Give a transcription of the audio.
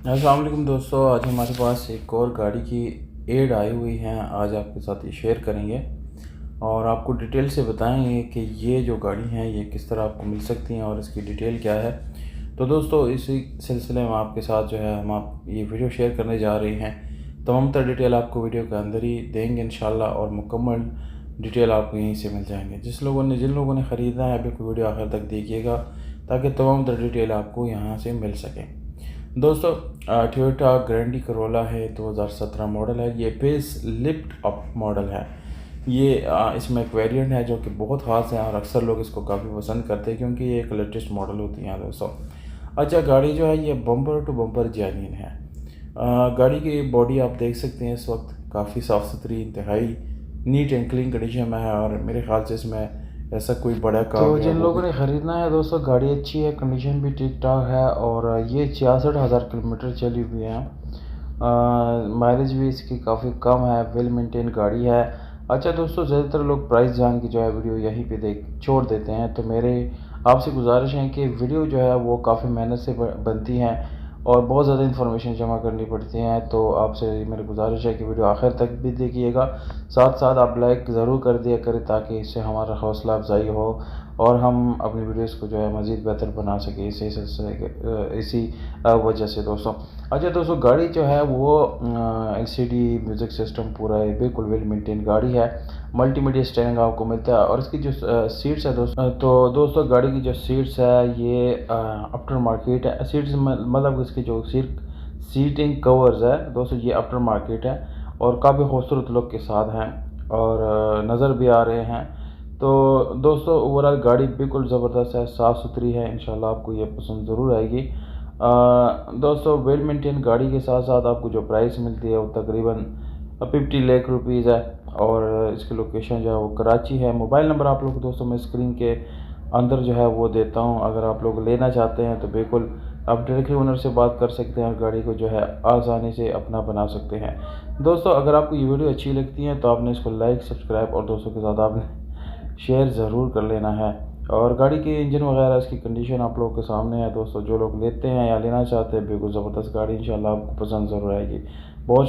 السلام علیکم دوستو، آج ہمارے پاس ایک اور گاڑی کی ایڈ آئی ہوئی ہیں، آج آپ کے ساتھ یہ شیئر کریں گے اور آپ کو ڈیٹیل سے بتائیں گے کہ یہ جو گاڑی ہیں یہ کس طرح آپ کو مل سکتی ہیں اور اس کی ڈیٹیل کیا ہے۔ تو دوستو اسی سلسلے میں آپ کے ساتھ جو ہے ہم آپ یہ ویڈیو شیئر کرنے جا رہے ہیں۔ تمام تر ڈیٹیل آپ کو ویڈیو کے اندر ہی دیں گے انشاءاللہ، اور مکمل ڈیٹیل آپ کو یہیں سے مل جائیں گے۔ جن لوگوں نے خریدنا ہے ابھی کو ویڈیو آخر تک دیکھیے گا تاکہ تمام تر ڈیٹیل آپ کو یہاں سے مل سکیں۔ دوستو ٹویوٹا گرینڈی کرولا ہے، 2017 ماڈل ہے، یہ فیس لفٹ اپ ماڈل ہے۔ یہ اس میں ایک ویریئنٹ ہے جو کہ بہت خاص ہے اور اکثر لوگ اس کو کافی پسند کرتے ہیں کیونکہ یہ ایک لیٹسٹ ماڈل ہوتی ہیں دوستو۔ اچھا، گاڑی جو ہے یہ بمپر ٹو بمپر جینوین ہے۔ گاڑی کی باڈی آپ دیکھ سکتے ہیں، اس وقت کافی صاف ستھری، انتہائی نیٹ اینڈ کلین کنڈیشن میں ہے، اور میرے خیال سے اس میں ایسا کوئی بڑا کام تو جو ہے جن وہ لوگوں بھی نے خریدنا ہے دوستو، گاڑی اچھی ہے، کنڈیشن بھی ٹھیک ٹھاک ہے، اور یہ 66,000 کلومیٹر چلی ہوئی ہے۔ مائلیج بھی اس کی کافی کم ہے، ویل مینٹین گاڑی ہے۔ اچھا دوستو، زیادہ تر لوگ پرائس جان کی جو ہے ویڈیو یہیں پہ چھوڑ دیتے ہیں، تو میرے آپ سے گزارش ہے کہ ویڈیو جو ہے وہ کافی محنت سے بنتی ہیں اور بہت زیادہ انفارمیشن جمع کرنی پڑتی ہیں، تو آپ سے میری گزارش ہے کہ ویڈیو آخر تک بھی دیکھیے گا، ساتھ ساتھ آپ لائک ضرور کر دیا کریں تاکہ اس سے ہمارا حوصلہ افزائی ہو اور ہم اپنی ویڈیوز کو جو ہے مزید بہتر بنا سکیں اسی وجہ سے دوستوں۔ اچھا دوستو، گاڑی جو ہے وہ L C D music system پورا ہے، بالکل ویل مینٹین گاڑی ہے، ملٹی میڈیا اسٹیئرنگ آپ کو ملتا ہے، اور اس کی جو سیٹس ہے دوستو گاڑی کی جو سیٹس ہے یہ آفٹر مارکیٹ ہے۔ سیٹس مطلب اس کی جو سیٹنگ کورز ہے دوستو یہ آفٹر مارکیٹ ہے اور کافی خوبصورت لک کے ساتھ ہیں اور نظر بھی آ رہے ہیں۔ تو دوستو اوورال گاڑی بالکل زبردست ہے، صاف ستھری ہے، انشاءاللہ آپ کو یہ پسند ضرور آئے گی۔ دوستو ویل مینٹین گاڑی کے ساتھ ساتھ آپ کو جو پرائس ملتی ہے وہ تقریباً 50 لاکھ روپیز ہے، اور اس کی لوکیشن جو ہے وہ کراچی ہے۔ موبائل نمبر آپ لوگ دوستو میں اسکرین کے اندر جو ہے وہ دیتا ہوں، اگر آپ لوگ لینا چاہتے ہیں تو بالکل آپ ڈائریکٹلی اونر سے بات کر سکتے ہیں اور گاڑی کو جو ہے آسانی سے اپنا بنا سکتے ہیں۔ دوستو اگر آپ کو یہ ویڈیو اچھی لگتی ہے تو آپ نے اس کو لائک، سبسکرائب اور دوستوں کے ساتھ آپ نے شیئر ضرور کر لینا ہے۔ اور گاڑی کی انجن وغیرہ اس کی کنڈیشن آپ لوگوں کے سامنے ہے دوستو، جو لوگ لیتے ہیں یا لینا چاہتے ہیں بالکل زبردست گاڑی انشاءاللہ آپ کو پسند ضرور آئے گی۔ بہت